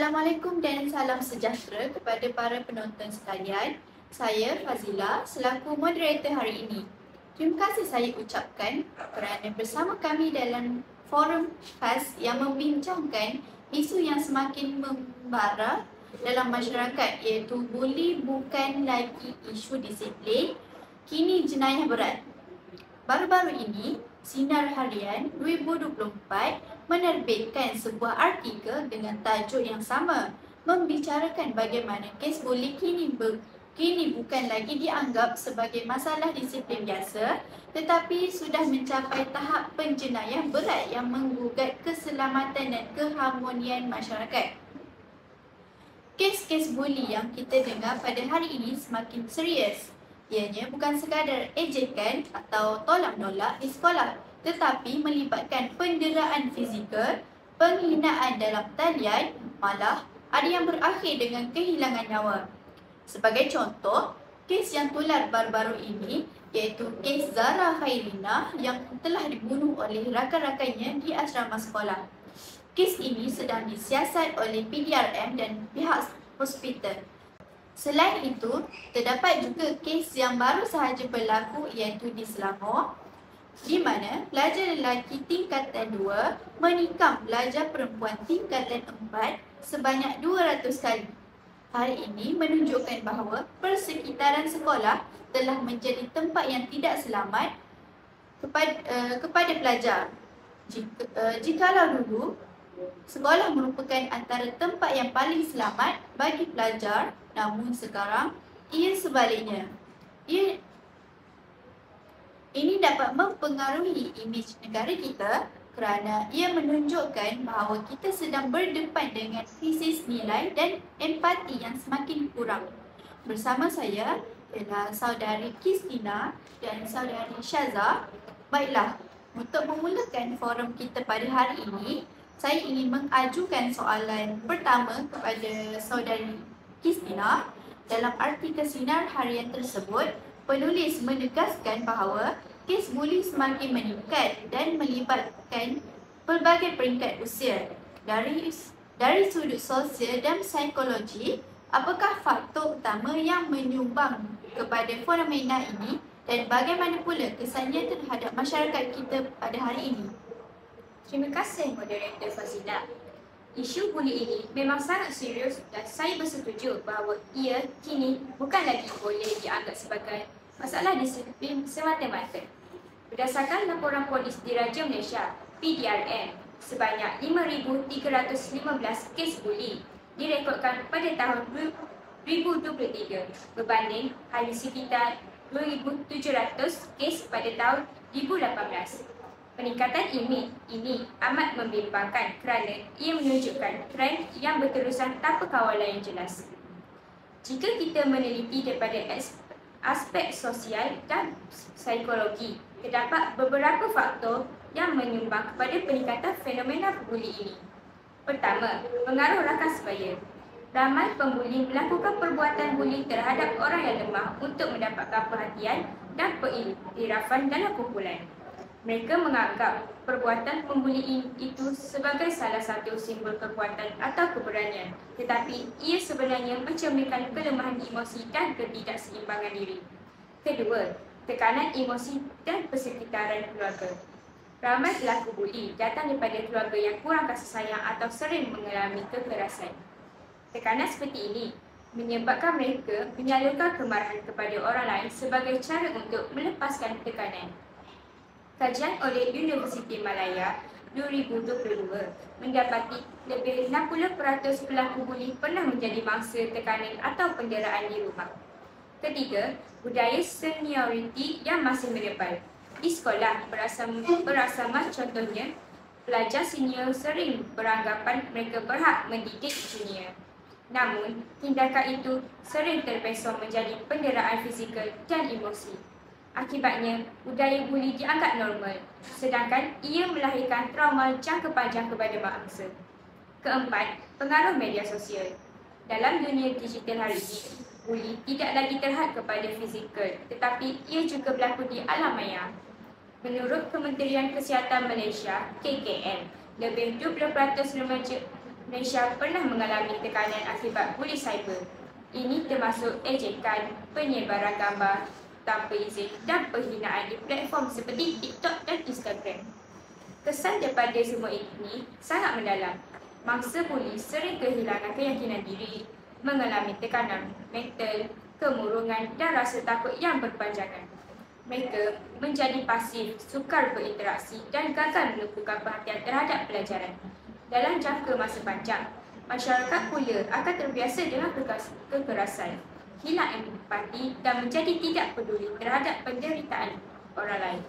Assalamualaikum dan salam sejahtera kepada para penonton sekalian. Saya Fazila selaku moderator hari ini. Terima kasih saya ucapkan kerana bersama kami dalam forum khas yang membincangkan isu yang semakin membara dalam masyarakat, iaitu buli bukan lagi isu disiplin, kini jenayah berat. Baru-baru ini, Sinar Harian 2024 menerbitkan sebuah artikel dengan tajuk yang sama, membicarakan bagaimana kes buli kini bukan lagi dianggap sebagai masalah disiplin biasa, tetapi sudah mencapai tahap penjenayah berat yang menggugat keselamatan dan keharmonian masyarakat. Kes-kes buli yang kita dengar pada hari ini semakin serius. Ianya bukan sekadar ejekan atau tolak-menolak di sekolah, tetapi melibatkan penderaan fizikal, penghinaan dalam talian, malah ada yang berakhir dengan kehilangan nyawa. Sebagai contoh, kes yang tular baru-baru ini iaitu kes Zara Khairina yang telah dibunuh oleh rakan-rakannya di asrama sekolah. Kes ini sedang disiasat oleh PDRM dan pihak hospital. Selain itu, terdapat juga kes yang baru sahaja berlaku iaitu di Selangor, di mana pelajar lelaki tingkatan 2 menikam pelajar perempuan tingkatan 4 sebanyak 200 kali. Hal ini menunjukkan bahawa persekitaran sekolah telah menjadi tempat yang tidak selamat kepada pelajar. Jikalau dulu, sekolah merupakan antara tempat yang paling selamat bagi pelajar, namun sekarang ia sebaliknya. Ini dapat mempengaruhi imej negara kita kerana ia menunjukkan bahawa kita sedang berdepan dengan krisis nilai dan empati yang semakin kurang. Bersama saya ialah saudari Kristina dan saudari Syaza. Baiklah, untuk memulakan forum kita pada hari ini, saya ingin mengajukan soalan pertama kepada saudari Kristina. Dalam artikel Sinar Harian tersebut, penulis menegaskan bahawa kes buli semakin meningkat dan melibatkan pelbagai peringkat usia. Dari sudut sosial dan psikologi, apakah faktor utama yang menyumbang kepada fenomena ini dan bagaimana pula kesannya terhadap masyarakat kita pada hari ini? Terima kasih moderator Fazila. Isu buli ini memang sangat serius dan saya bersetuju bahawa ia kini bukan lagi boleh dianggap sebagai masalah disiplin semata-mata. Berdasarkan laporan Polis Diraja Malaysia (PDRM), sebanyak 5,315 kes buli direkodkan pada tahun 2023 berbanding hanya sekitar 2,700 kes pada tahun 2018. Peningkatan ini amat membimbangkan kerana ia menunjukkan trend yang berterusan tanpa kawalan yang jelas. Jika kita meneliti daripada aspek sosial dan psikologi, terdapat beberapa faktor yang menyumbang kepada peningkatan fenomena buli ini. Pertama, pengaruh rakan sebaya. Ramai pembuli melakukan perbuatan buli terhadap orang yang lemah untuk mendapatkan perhatian dan pengiktirafan dalam kumpulan. Mereka menganggap perbuatan pembuli itu sebagai salah satu simbol kekuatan atau keberanian, tetapi ia sebenarnya mencerminkan kelemahan emosi dan ketidakseimbangan diri. Kedua, tekanan emosi dan persekitaran keluarga. Ramai pelaku buli datang daripada keluarga yang kurang kasih sayang atau sering mengalami kekerasan. Tekanan seperti ini menyebabkan mereka menyalurkan kemarahan kepada orang lain sebagai cara untuk melepaskan tekanan. Kajian oleh Universiti Malaya 2022 mendapati lebih 60% pelaku buli pernah menjadi mangsa tekanan atau penderaan di rumah. Ketiga, budaya senioriti yang masih menebal. Di sekolah berasama contohnya, pelajar senior sering beranggapan mereka berhak mendidik junior. Namun, tindakan itu sering terpesong menjadi penderaan fizikal dan emosi. Akibatnya, budaya buli dianggap normal, sedangkan ia melahirkan trauma jangka panjang kepada mangsa. Keempat, pengaruh media sosial. Dalam dunia digital hari ini, buli tidak lagi terhad kepada fizikal, tetapi ia juga berlaku di alam maya. Menurut Kementerian Kesihatan Malaysia (KKM), lebih 20% remaja Malaysia pernah mengalami tekanan akibat buli cyber. Ini termasuk ejekan, penyebaran gambar tanpa izin dan penghinaan di platform seperti TikTok dan Instagram. Kesan daripada semua ini sangat mendalam. Mangsa buli sering kehilangan keyakinan diri, mengalami tekanan mental, kemurungan dan rasa takut yang berpanjangan. Mereka menjadi pasif, sukar berinteraksi dan gagal menumpukan perhatian terhadap pelajaran. Dalam jangka masa panjang, masyarakat pula akan terbiasa dengan kekerasan, hilang empati dan menjadi tidak peduli terhadap penderitaan orang lain.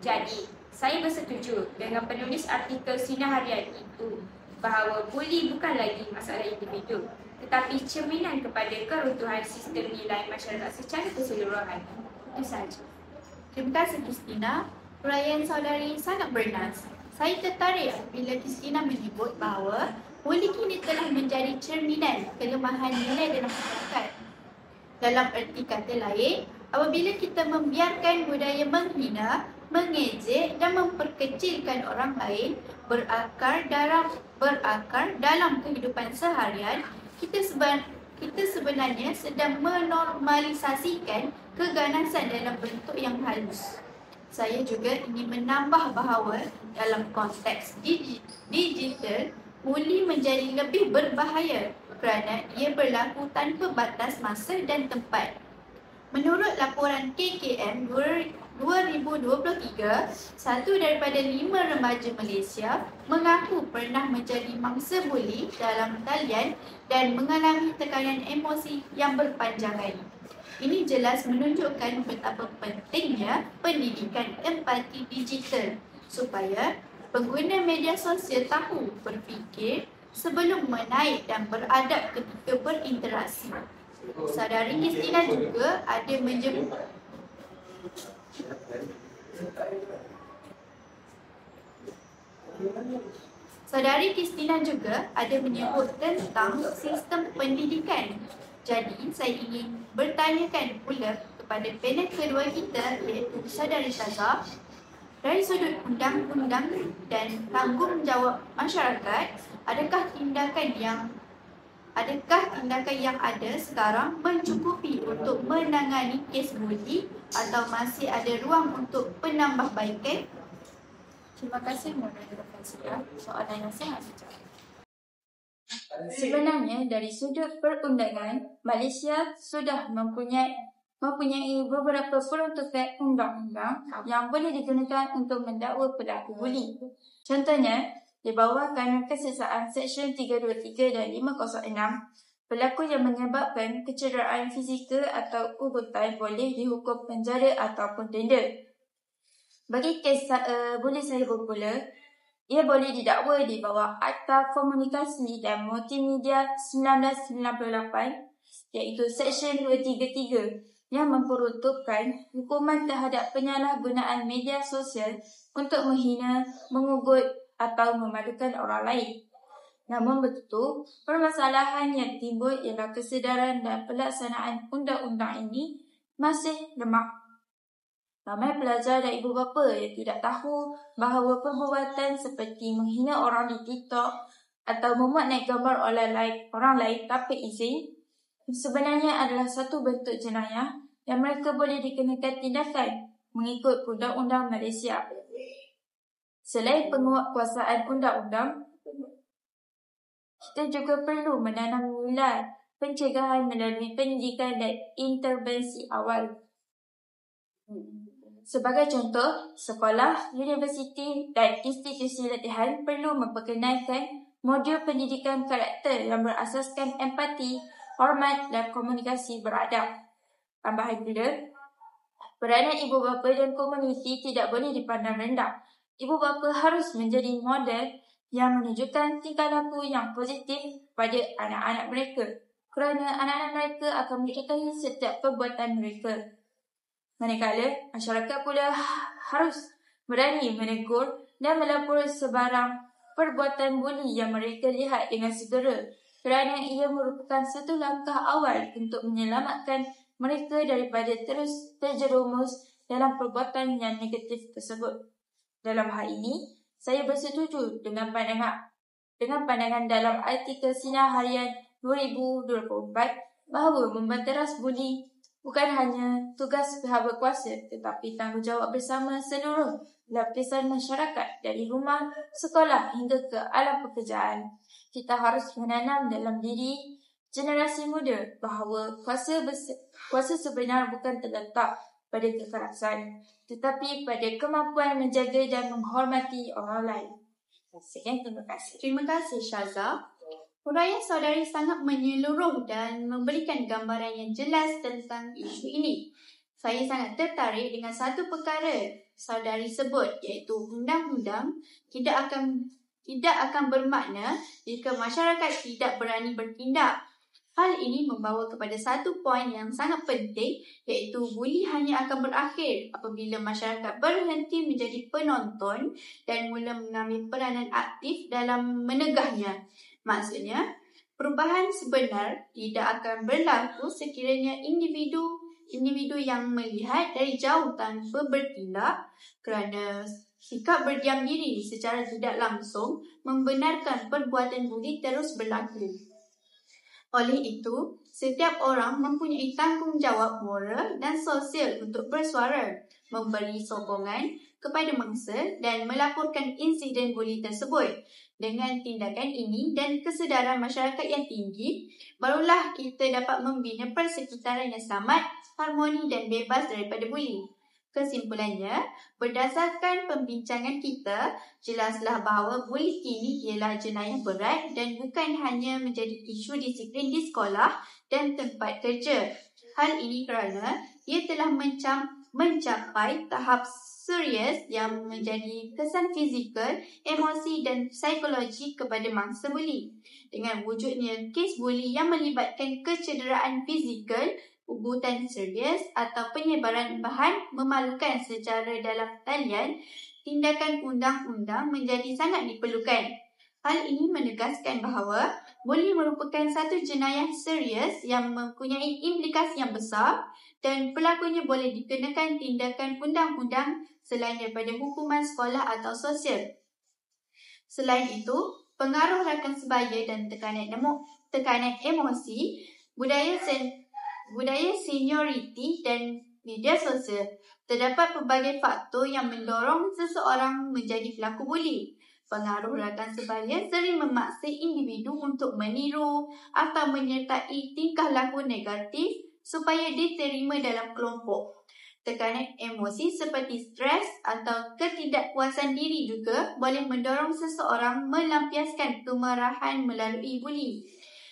Jadi, saya bersetuju dengan penulis artikel Sinar Harian itu bahawa buli bukan lagi masalah individu, tetapi cerminan kepada keruntuhan sistem nilai masyarakat secara keseluruhan. Itu sahaja. Terima kasih Christina. Huraian saudari sangat bernas. Saya tertarik bila Christina menyebut bahawa buli kini telah menjadi cerminan kelemahan nilai dalam masyarakat. Dalam erti kata lain, apabila kita membiarkan budaya menghina, mengejek dan memperkecilkan orang lain berakar dalam kehidupan seharian, kita sebenarnya sedang menormalisasikan keganasan dalam bentuk yang halus. Saya juga ingin menambah bahawa dalam konteks digital, buli menjadi lebih berbahaya kerana ia berlaku tanpa batas masa dan tempat. Menurut laporan KKM 2023, 1 daripada 5 remaja Malaysia mengaku pernah menjadi mangsa buli dalam talian dan mengalami tekanan emosi yang berpanjangan. Ini jelas menunjukkan betapa pentingnya pendidikan empati digital supaya pengguna media sosial tahu berfikir sebelum menaik dan beradab ketika berinteraksi. Saudari Christina juga ada menyebut tentang sistem pendidikan. Jadi, saya ingin bertanyakan pula kepada panel kedua kita, iaitu Saudari Taza, dari sudut undang-undang dan tanggungjawab masyarakat, adakah tindakan yang ada sekarang mencukupi untuk menangani kes buli atau masih ada ruang untuk penambahbaikan? Terima kasih Moderator Fazila. Soalan yang sangat bijak. Sebenarnya dari sudut perundangan, Malaysia sudah mempunyai beberapa peruntukan undang-undang yang boleh digunakan untuk mendakwa pelaku buli. Contohnya, di bawah Kanun Keseksaan Seksyen 323 dan 506, pelaku yang menyebabkan kecederaan fizikal atau ugutan boleh dihukum penjara ataupun denda. Bagi kes buli cyber pula, ia boleh didakwa di bawah Akta Komunikasi dan Multimedia 1998, iaitu Seksyen 233 yang memperuntukkan hukuman terhadap penyalahgunaan media sosial untuk menghina, mengugut atau memalukan orang lain. Namun begitu, permasalahan yang timbul ialah kesedaran dan pelaksanaan undang-undang ini masih lemah. Ramai pelajar dan ibu bapa yang tidak tahu bahawa perbuatan seperti menghina orang di TikTok atau memuat naik gambar orang lain tanpa izin sebenarnya adalah satu bentuk jenayah yang mereka boleh dikenakan tindakan mengikut Undang-Undang Malaysia. Selain penguatkuasaan undang-undang, kita juga perlu menanam nilai pencegahan melalui pendidikan dan intervensi awal. Sebagai contoh, sekolah, universiti dan institusi latihan perlu memperkenalkan modul pendidikan karakter yang berasaskan empati, hormat dan komunikasi beradab. Tambahan pula, peranan ibu bapa dan komuniti tidak boleh dipandang rendah. Ibu bapa harus menjadi model yang menunjukkan tingkah laku yang positif pada anak-anak mereka, kerana anak-anak mereka akan menyertai setiap perbuatan mereka. Manakala, masyarakat pula harus berani menegur dan melapor sebarang perbuatan buli yang mereka lihat dengan segera, kerana ia merupakan satu langkah awal untuk menyelamatkan mereka daripada terus terjerumus dalam perbuatan yang negatif tersebut. Dalam hal ini, saya bersetuju dengan pandangan dengan pandangan dalam artikel Sinar Harian 2024 bahawa membanteras buli bukan hanya tugas pihak berkuasa tetapi tanggungjawab bersama seluruh lapisan masyarakat dari rumah, sekolah hingga ke alam pekerjaan. Kita harus menanam dalam diri generasi muda bahawa kuasa sebenar bukan terletak pada kekerasan tetapi pada kemampuan menjaga dan menghormati orang lain. Sekian, terima kasih. Terima kasih Syaza. Huraian saudari sangat menyeluruh dan memberikan gambaran yang jelas tentang isu ini. Saya sangat tertarik dengan satu perkara saudari sebut, iaitu undang-undang tidak akan bermakna jika masyarakat tidak berani bertindak. Hal ini membawa kepada satu poin yang sangat penting, iaitu buli hanya akan berakhir apabila masyarakat berhenti menjadi penonton dan mula mengambil peranan aktif dalam menegahnya. Maksudnya, perubahan sebenar tidak akan berlaku sekiranya individu yang melihat dari jauh tanpa bertindak, kerana sikap berdiam diri secara tidak langsung membenarkan perbuatan buli terus berlaku. Oleh itu, setiap orang mempunyai tanggungjawab moral dan sosial untuk bersuara, memberi sokongan kepada mangsa dan melaporkan insiden buli tersebut. Dengan tindakan ini dan kesedaran masyarakat yang tinggi, barulah kita dapat membina persekitaran yang selamat, harmoni dan bebas daripada buli. Kesimpulannya, berdasarkan pembincangan kita, jelaslah bahawa buli kini ialah jenayah berat dan bukan hanya menjadi isu disiplin di sekolah dan tempat kerja. Hal ini kerana ia telah mencapai tahap serius yang menjadi kesan fizikal, emosi dan psikologi kepada mangsa buli. Dengan wujudnya kes buli yang melibatkan kecederaan fizikal, ugutan serius atau penyebaran bahan memalukan secara dalam talian, tindakan undang-undang menjadi sangat diperlukan. Hal ini menegaskan bahawa buli merupakan satu jenayah serius yang mempunyai implikasi yang besar dan pelakunya boleh dikenakan tindakan undang-undang selain daripada hukuman sekolah atau sosial. Selain itu, pengaruh rakan sebaya dan tekanan emosi, budaya senioriti dan media sosial. Terdapat pelbagai faktor yang mendorong seseorang menjadi pelaku buli. Pengaruh rakan sebaya sering memaksa individu untuk meniru atau menyertai tingkah laku negatif supaya diterima dalam kelompok. Tekanan emosi seperti stres atau ketidakpuasan diri juga boleh mendorong seseorang melampiaskan kemarahan melalui buli.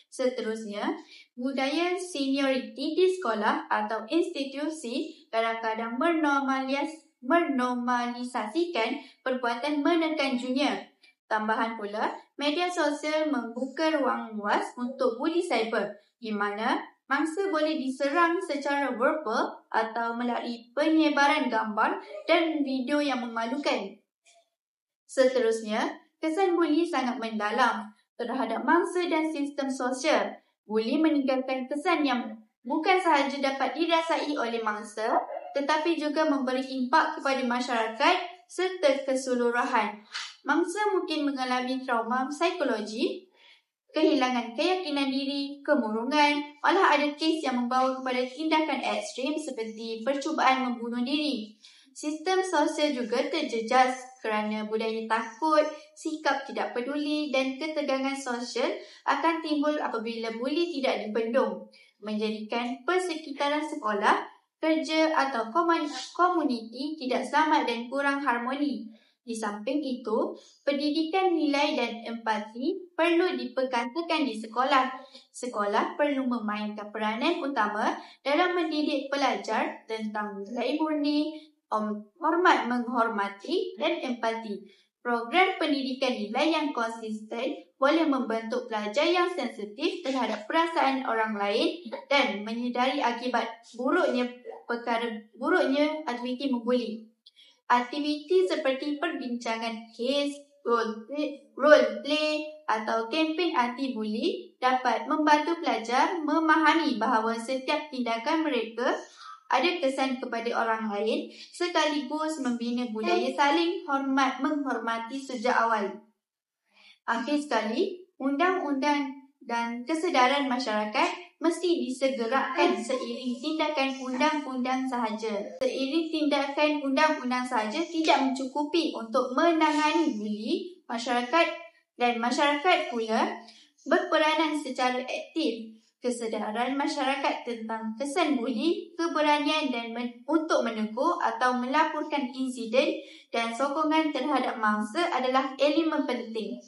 Seterusnya, budaya senioriti di sekolah atau institusi kadang-kadang menormalisasikan perbuatan menekan junior. Tambahan pula, media sosial membuka ruang luas untuk buli cyber, di mana mangsa boleh diserang secara verbal atau melalui penyebaran gambar dan video yang memalukan. Seterusnya, kesan buli sangat mendalam terhadap mangsa dan sistem sosial. Buli meninggalkan kesan yang bukan sahaja dapat dirasai oleh mangsa, tetapi juga memberi impak kepada masyarakat serta keseluruhan. Mangsa mungkin mengalami trauma psikologi, kehilangan keyakinan diri, kemurungan, malah ada kes yang membawa kepada tindakan ekstrim seperti percubaan membunuh diri. Sistem sosial juga terjejas kerana budaya takut, sikap tidak peduli dan ketegangan sosial akan timbul apabila buli tidak dibendung, menjadikan persekitaran sekolah, kerja atau komuniti tidak selamat dan kurang harmoni. Di samping itu, pendidikan nilai dan empati perlu diperkatakan di sekolah. Sekolah perlu memainkan peranan utama dalam mendidik pelajar tentang nilai murni, hormat menghormati dan empati. Program pendidikan nilai yang konsisten boleh membentuk pelajar yang sensitif terhadap perasaan orang lain dan menyedari akibat buruknya aktiviti membuli. Aktiviti seperti perbincangan kes, role play atau kempen anti-buli dapat membantu pelajar memahami bahawa setiap tindakan mereka ada kesan kepada orang lain sekaligus membina budaya saling menghormati sejak awal. Akhir sekali, undang-undang dan kesedaran masyarakat mesti disegerakkan seiring tindakan undang-undang sahaja. Seiring tindakan undang-undang sahaja tidak mencukupi untuk menangani buli masyarakat, dan masyarakat pula berperanan secara aktif. Kesedaran masyarakat tentang kesan buli, keberanian dan untuk menegur atau melaporkan insiden dan sokongan terhadap mangsa adalah elemen penting.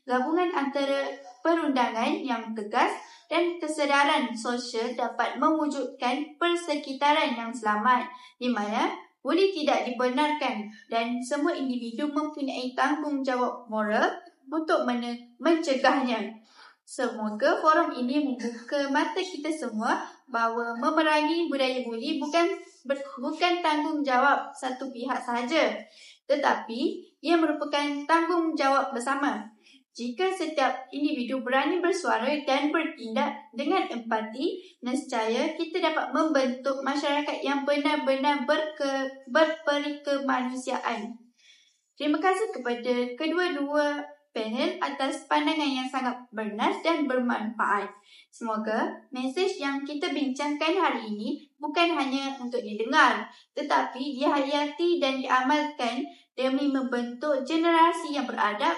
Gabungan antara perundangan yang tegas dan kesedaran sosial dapat mewujudkan persekitaran yang selamat di mana buli tidak dibenarkan dan semua individu mempunyai tanggungjawab moral untuk mencegahnya. Semoga forum ini membuka mata kita semua bahawa memerangi budaya buli bukan tanggungjawab satu pihak sahaja, tetapi ia merupakan tanggungjawab bersama. Jika setiap individu berani bersuara dan bertindak dengan empati, nescaya kita dapat membentuk masyarakat yang benar-benar berperikemanusiaan. Terima kasih kepada kedua-dua panel atas pandangan yang sangat bernas dan bermanfaat. Semoga mesej yang kita bincangkan hari ini bukan hanya untuk didengar, tetapi dihayati dan diamalkan demi membentuk generasi yang beradab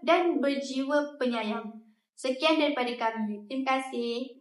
dan berjiwa penyayang. Sekian daripada kami. Terima kasih.